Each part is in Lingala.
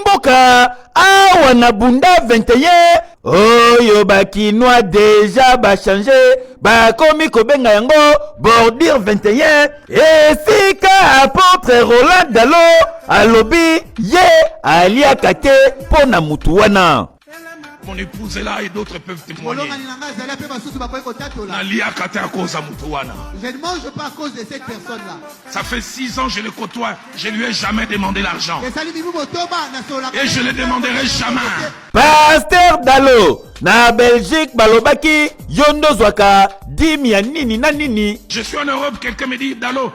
mboka awa na bunda 21 oyo bakinois deja bachange bakomi kobenga yango bordure 21 esika apôtre Roland Dalo alobi ye aliaka te mpo na mutu wana. Mon épouse est là et d'autres peuvent témoigner. Je ne mange pas à cause de cette personne-là. Ça fait 6 ans que je le côtoie. Je lui ai jamais demandé l'argent. Et je ne le demanderai jamais. Pasteur Dalo, na Belgique, balobaki, yondo zwaka, dimi ya nini na nini. Je suis en Europe, quelqu'un me dit, Dalo,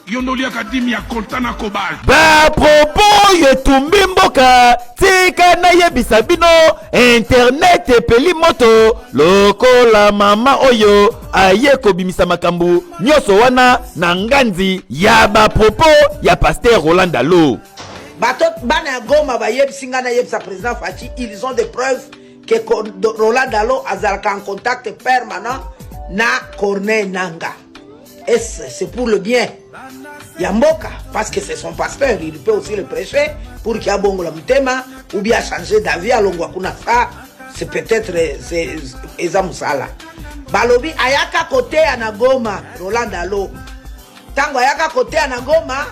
yondo liaka dimi ya koltana kobal. Ba propos yetumbi mboka, tika na yebisa bino, internet epeli moto, lokola mama oyo, aye kobimisa makambu, nyoso wana, na nganzi, ya ba propos, ya Pasteur Roland Dalo. Batot bana goma ba yeb singana yeb sa président Fachi, ils ont des preuves que Roland Dalo azalaka en contact permanent na Corneille Nanga. Et c'est pour le bien. Yamboka, parce que c'est son pasteur, il peut aussi le prêcher pour qu'il y ait bon la mutema ou bien changer d'avis à l'ongwa kuna ça, c'est peut-être ezamusala. Balobi ayaka côté anagoma Roland Dalo. Tango ayaka côté anagoma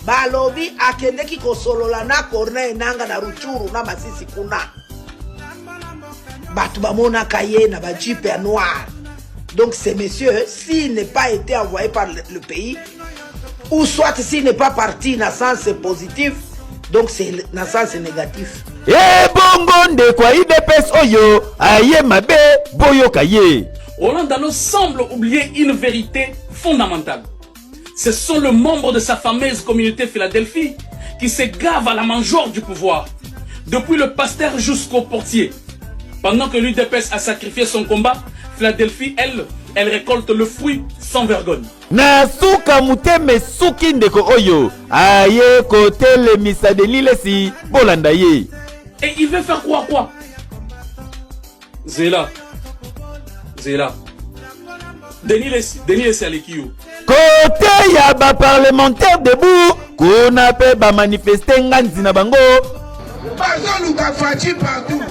balobi akendeki kosolola na Corneille Nanga na Ruchuru na Masisi kuna. Batu bamona kaye na ba jeep noir. Donc ces messieurs, s'il n'est pas été envoyé par le pays, ou soit s'il n'est pas parti dans le sens positif, donc c'est dans le sens négatif. E bongo nde kwa IDPS oyo aye mabe boyo kaye. Roland Dalo semble oublier une vérité fondamentale. Ce sont les membres de sa fameuse communauté Philadelphie qui se gavent à la mangeoire du pouvoir, depuis le pasteur jusqu'au portier. Pendant que l'UDPS a sacrifié son combat, Philadelphie, elle récolte le fruit sans vergogne. Na suka muteme suki ndeko oyo aye kote le misa de lilesi bolanda ye. Et il veut faire quoi Zéla. Denis Lessi Alekiyo. Côté ya ba parlementaire debout kuna pe ba manifester nganzi na bango. Bazo luka Fachi partout.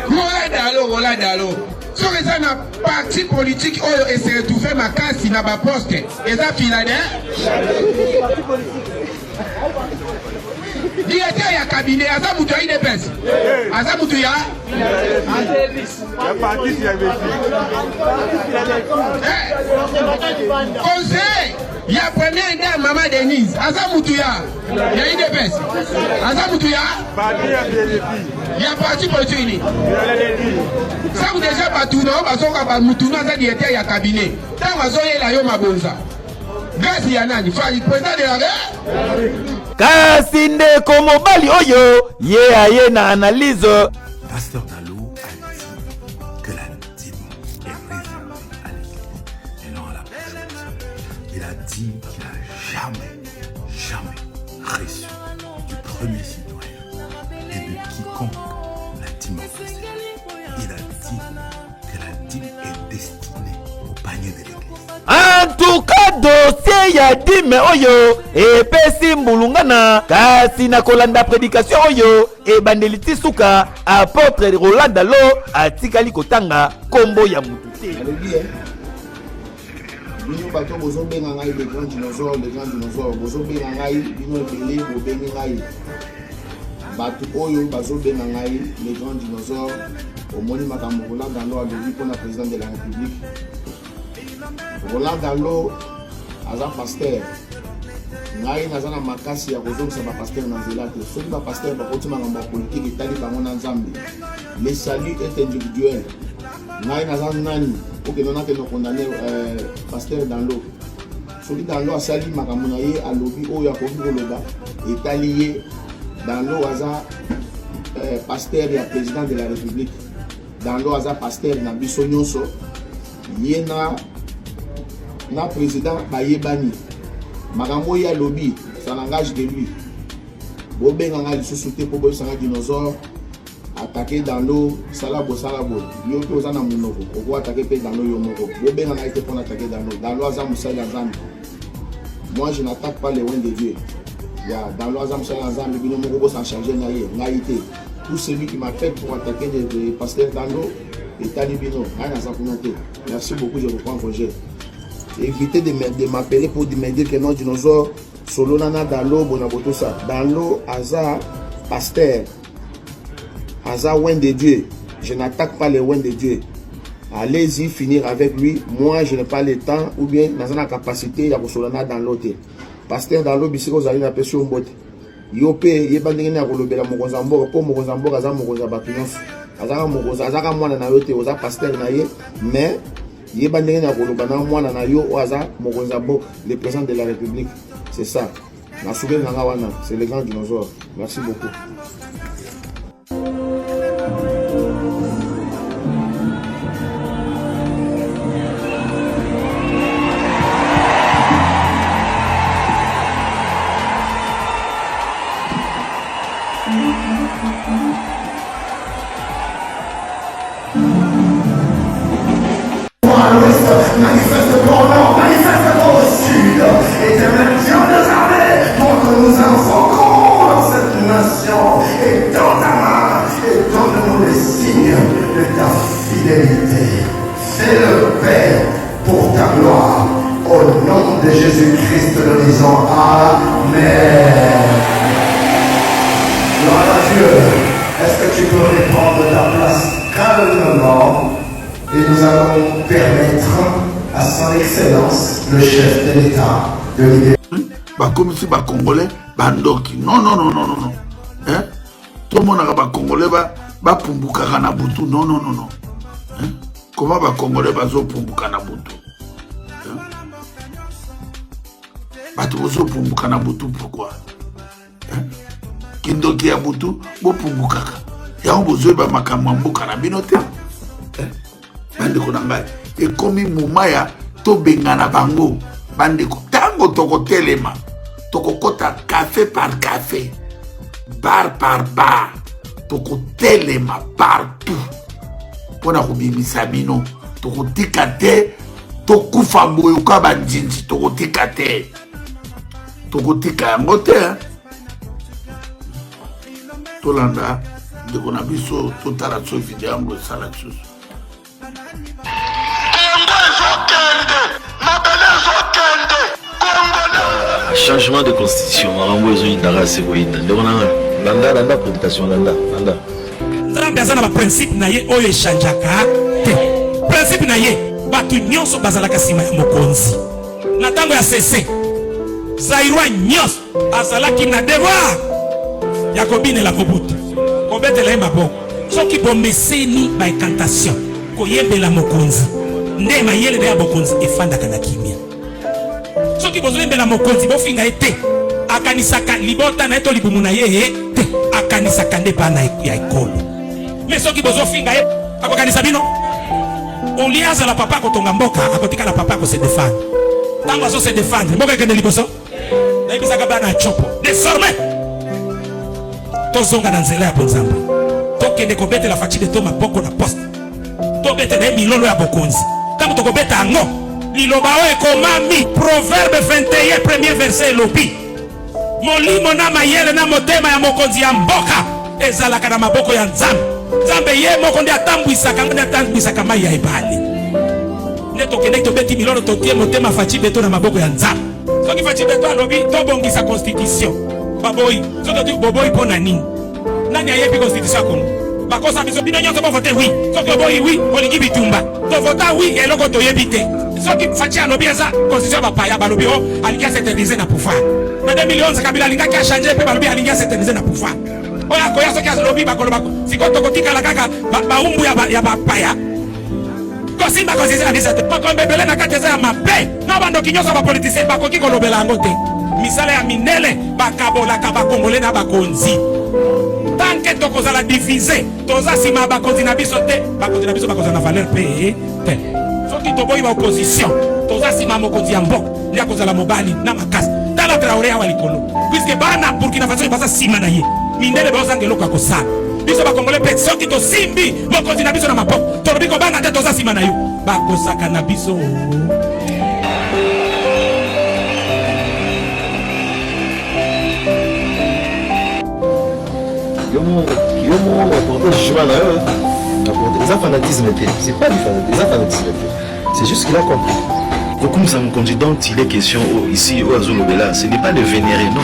Roland Dalo. Si on est un parti politique oyo essaie de faire ma casse na ba poste et ça filadé. Directeur ya cabinet asa mutu ya IDPS. Asa mutu ya parti ya conseil ya première dame Maman Denise asa mutu ya IDPS. Asa mutu ya parti ya parti politique ni. Ça vous déjà batuna basoka ba mutuna za directeur ya cabinet. Tango azoyela yo mabonza. Gasi ya nani? Fali président de la kasi ndeko mobali oyo ye aye na analyse. Pasteur Dalo a dit que la dîme est réservée à l'Église et non à la prochaine. Il a dit qu'il n'a jamais reçu du premier citoyen et de quiconque la dîme officielle. Il a dit que la dîme est destinée au panier de l'Église. En tout cas, dossier ya dime oyo epesi mbulungana kasi na kolanda prédication oyo ebandeliti suka apôtre Roland Dalo atikali kotanga kombo ya mutu te. Bino bato bozobenga ngai le grand dinosaure bozobenga ngai bino ebele bobengi ngai bato oyo bazobenga ngai le grand dinosaure omoni makambo Roland Dalo alobi mpona président de la République. Roland Dalo aza pasteur ngai naza na makasi ya kozongisa bapasteur na nzela te soki bapasteur bakoti makambo ya politike etali bango na Nzambe. Le salut est individuel. Ngai naza nani okende nakende condamner pasteur Dalo soki Dalo asali makambo na ye alobi oyo akoki koloba etali ye. Dalo aza pasteur ya président de la République. Dalo aza pasteur na biso nyonso ye na président bayebani makambo ya lobby ça n'engage de lui bobenga nga lisusu te po boyisanga dinosaure attaquer dans l'eau salabo yo pe oza na monoko oko attaquer pe dans l'eau yo moko bobenga nga ite pour attaquer dans l'eau aza musala nzambe. Moi je n'attaque pas les loin de Dieu, Dans l'Azam Salanzam, il y a s'en charger naïté. Tout celui qui m'appelle pour attaquer le pasteur Dando et Talibino, merci beaucoup, je vous prends congé. Évitez de m'appeler pour me dire que non, dinosaure, solo nana dans l'eau, bonaboto ça. Dans l'eau, Aza, pasteur, Aza, ouen de Dieu. Je n'attaque pas les ouen de Dieu. Allez-y finir avec lui. Moi, je n'ai pas le temps ou bien dans la capacité, il y a solana dans l'autre. Pasteur dans l'eau, bisiko, vous allez l'appeler sur un botte. Yope, yebandenge na kolobela mokonza mboka po mokonza mboka aza mokonza bato nyonso. Azaka mokonza, azaka mwana na yo te, oza pasteur na ye, mais yebandenge na koloba na mwana na yo aza mokonza mboka, le président de la République. C'est ça. Na souvenir na wana, c'est le grand dinosaure. Merci beaucoup. Manifeste pour le nord, manifeste pour le sud. Éternel Dieu des armées, pour que nous invoquons dans cette nation. Et dans ta main, et donne-nous les signes de ta fidélité. Fais-le, Père, pour ta gloire. Au nom de Jésus-Christ, nous disons Amen. Gloire à Dieu. Est-ce que tu peux reprendre ta place calmement? Et nous allons permettre à son excellence, le chef de l'État, de libérer. Comme si les Congolais, bandoki. Non. Hein? Tout le monde a Congolais, ba pumbuka na butu. Non. Hein? Comment les Congolais bazo pumbuka na butu? Bato bazo pumbuka na butu, pourquoi? Hein? Kindoki ya butu, bo pumbuka. Ya on bozo ba makamwa mbuka na binote. Bandeko na ngai ekomi mumaya to bengana bango bandeko tango toko telema toko kota café par café bar par bar toko telema partout pona kobimisa bino toko tika te tokufa mboyo ka banjinji toko tika te toko tika yango te tolanda ndeko na biso totala so video yango esala lisusu. Changement de constitution, on a besoin d'Indara Segoïda. Landa, prédication, Landa. Nzambe principe na ye oyo echangeaka te. Principe na ye bato nyonso bazalaka nsima ya mokonzi. Na ntango ya sese zairwa nyonso azalaki na devoir ya kobinela Mobutu, kobetela ye maboko. Soki bomeseni baincantation koyembela mokonzi nde mayele na ya bokonzi efandaka na kimia. Soki bozoyembela mokonzi bofinga ye te akanisaka libota na ye to libumu na ye te akanisaka nde bana ya ekolo. Mais soki bozofinga ye akokanisa bino oliaza la papa kotonga mboka akotika la papa ko se défendre. Tango azo se défendre mboka ekende liboso na ibisaka bana chopo. Désormais tozonga na nzela ya bonzambe tokende kobetela fatide to maboko na poste tobetela milolo ya bokonzi tango tokobeta yango liloba oyo ekomami Proverbe 21 premier verset elobi molimo na mayele na motema ya mokonzi ya mboka ezalaka na maboko ya nzambe. Nzambe ye moko nde atambwisaka mai ya ebale. Nde tokende tobeti milolo totie motema faci beto na maboko ya nzambe. Soki faci beto alobi tobongisa constitution baboyi soki boboyi mpo na nini? Nani ayebi constitution ya Congo? Bakosa biso bino nyonso bovote oui. Soki oboyi oui olingi bitumba tovota oui eloko toyebi te. Soki faci alobi eza constitution bapaya balobi o alingi aséternize na pouvoir. Na 2011 Kabila alingaki achange mpe balobi alingi aséternize na pouvoir. Oya koya soki alobi bakoloba sikoto kotikala kaka baumbu ya bapaya kosimba constitution ya 17 bakombebele na kati eza ya mabe na bandoki nyonso bapolitisien bakoki kolobela yango te. Misala ya minele bakabolaka bakongole na bakonzi tanke tokozala divise toza nsima ya bakonzi na biso te. Bakonzi na biso bakozala na valeur mpe te. Soki toboyi ba opposition toza nsima ya mokonzi ya mboka nde akozala mobali na makasi tala Traoré awa likolo puiske bana Burkina Faso baza nsima na ye mindele bazanga eloko ya kosala. Biso bakongole mpe soki tosimbi mokonzi na biso na maboko tolobi kobanga te toza nsima na yo bakosaka na biso. C'est un fanatisme, c'est pas du fanatisme, c'est juste qu'il a compris. Comme ça me conduit donc il est question ici au Azulobela, ce n'est pas de vénérer, non.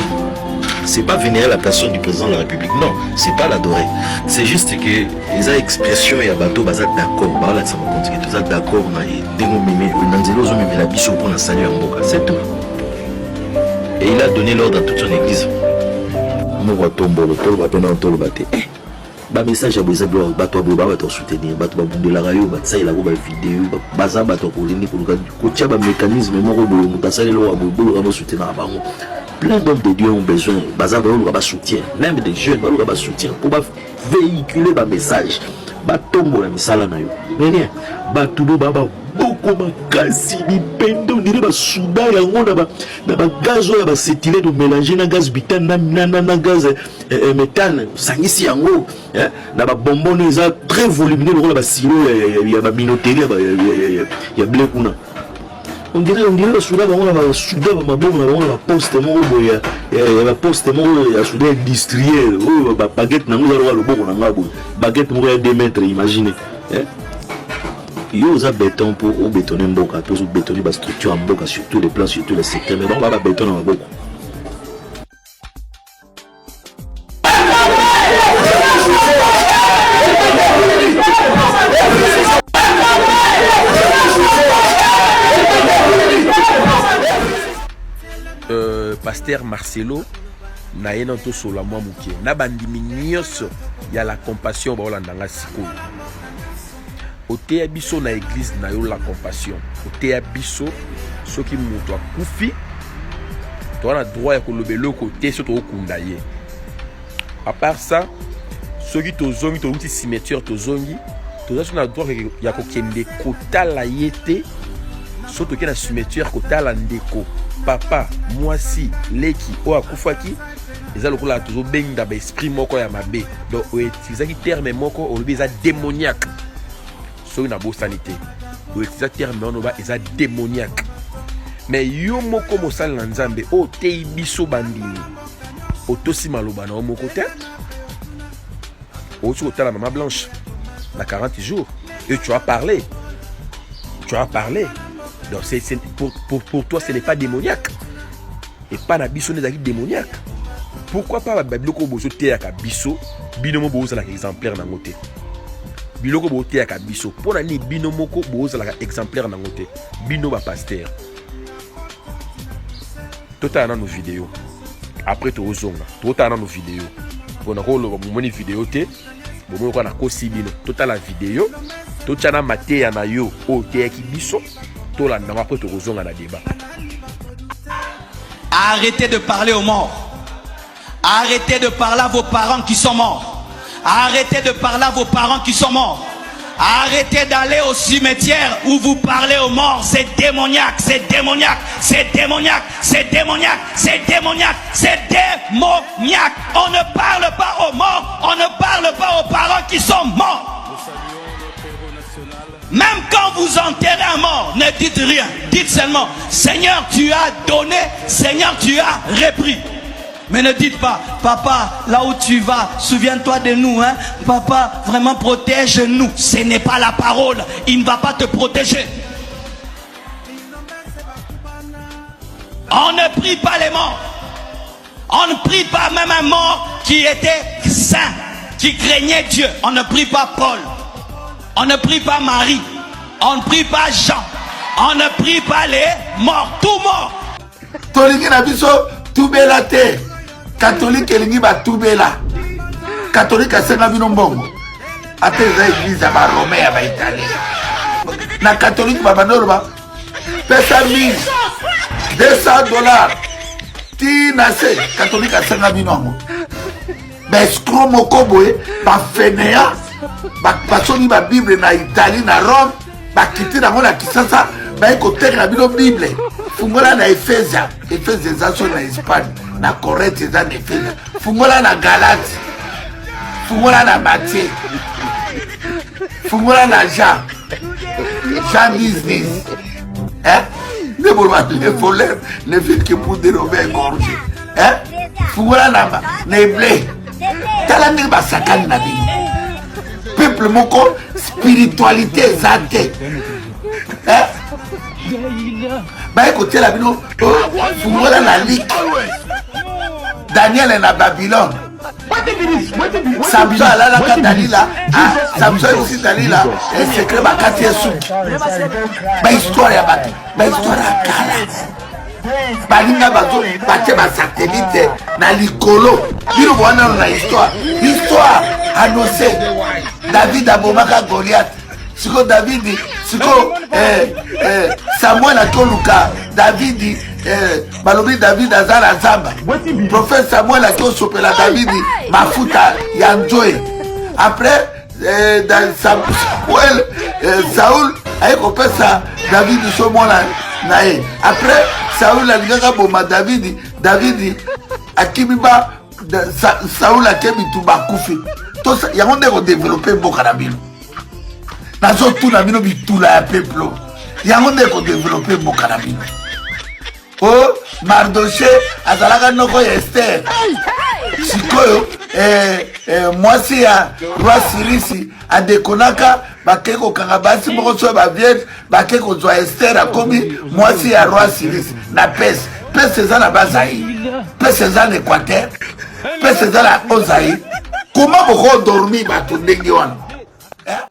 C'est pas vénérer la personne du président de la République, non, c'est pas l'adorer. C'est juste que les expressions et bateau basent d'accord, voilà ça me conduit, tout ça d'accord, on a des mots mémés, Nanzelo même la biche pour la salut en boca, c'est tout. Et il a donné l'ordre à toute son église. Moi tombe le tol va peine en tol baté. Ba message à boisa blo bato boba bato soutenir bato de la radio ba ça il a ba vidéo baza bato ko lini ko ko tia ba mécanisme moko boyo mutasale lo abo bolo ba soutenir bango. Plein d'hommes de Dieu ont besoin baza ba soutien, même des jeunes ba soutien pour ba véhiculer ba message. Ba tombo la misala na yo. Mais rien, ba tudo baba beaucoup makasi ni pendo ni ba souda ya ngona ba gaz oya ba sétilé de mélanger na gaz butane na gaz méthane sangisi yango na ba bonbon eza très volumineux le ba silo ya ba minoterie ya blé kuna on dirait ba souda ba ngona ba souda ba mabongo na ngona ba poste mo boya ya ba poste mo ya souda industriel o ba baguette na ngona lo boko na ngabo baguette mo ya 2 mètres imaginez yo za béton pour bétonner mboka pour bétonner la structure en mboka sur tous les plans sur tous les secteurs mais bon on va bétonner en mboka. Pasteur Marcelo na yenanto sola mwa mukie na bandimi nyonso ya la compassion baolandanga sikoyo oteya biso na église na yo la compassion oteya biso soki moto akufi to na droit ya kolobelo côté so to okunda ye à part ça soki tozongi to uti cimetière tozongi toza na droit ya kokende kotala yete so to ke na cimetière kotala ndeko papa mwasi leki o akufaki eza lokola tozo benga ba esprit moko ya mabe donc o utilisaki terme moko o eza démoniaque sur na bo sanité o utilisaki terme on ba eza démoniaque mais yo moko mosala na nzambe o tei biso bandini o tosi maloba na moko te o tu otala maman blanche na 40 jours et tu as parlé donc c'est pour toi ce n'est pas démoniaque et pas na biso nezaki démoniaque. Pourquoi pas biloko bozo te ya biso binomo bozo la exemplaire na ngote biloko bozo te ya biso pona ni binomo ko bozo la exemplaire na ngote bino ba pasteur tota na nos vidéos après to ozonga tota na nos vidéos pona ko lo moni vidéo te bomo ko na ko sibino tota la vidéo tota na mateya na yo o te ya biso to la na après to ozonga na débat. Arrêtez de parler aux morts. Arrêtez de parler à vos parents qui sont morts. Arrêtez de parler à vos parents qui sont morts. Arrêtez d'aller au cimetière où vous parlez aux morts. C'est démoniaque, c'est démoniaque, c'est démoniaque, c'est démoniaque, c'est démoniaque, c'est démoniaque. On ne parle pas aux morts, on ne parle pas aux parents qui sont morts. Même quand vous enterrez un mort, ne dites rien. Dites seulement, Seigneur, tu as donné, Seigneur, tu as repris. Mais ne dites pas, papa, là où tu vas, souviens-toi de nous, hein. Papa, vraiment protège-nous. Ce n'est pas la parole, il ne va pas te protéger. On ne prie pas les morts. On ne prie pas même un mort qui était saint, qui craignait Dieu. On ne prie pas Paul. On ne prie pas Marie. On ne prie pas Jean. On ne prie pas les morts. Tout mort. Tolingi na biso tubela te. Catholique elingi ba tubela. Catholique asenga bino mbongo. Ate za église ya ba Romain ya ba Italien. Na catholique ba bandolo ba pesa $200. Ti na se catholique asenga bino ngo. Ba escroc moko boye ba fainéant. Basoni ba Bible na Italie na Rome bakiti na ngona kisasa ba ekoteka bino Bible fungola na Efesia eza so na Espagne na Corinthe eza na Efesia fungola na Galate fungola na Matthieu fungola na Jean 10 ne bolma les voleurs ne fait que pour dérober un gorge fungola na Hébreu tala ndenge basakani na bino peuple moko spiritualité eza te baye kotela bino fungola na liki Daniel na Babylone Samson alalaka Dalila Samson aussi Dalila secret bakati esuki bahistoire ya bato bahistoire ya kala balinga bazo bate basatellite na likolo bino bowana na histoire annoncé David abomaka Goliath siko David siko Samuel akoluka David balobi David azala zamba prophète Samuel akosopela David mafuta ya nzoe après Samuel Saul ayekopesa David somona na ye après Saul alingaka boma David akimi ba Saul akemi tu bakufi to yango nde kodevelope mboka na bino nazotuna bino bitula ya peuple yango nde kodevelope mboka na bino o Mardoché azalaka noko ya Esther sikoyo mwasi ya roi Sirisi adekonaka bake kokanga basi moko so bavierge bake kozwa Esther akomi mwasi ya roi Sirisi na pese eza na Bazaï pese eza na Équateur pese eza na Ozaï comment boko dormi bato ndenge wana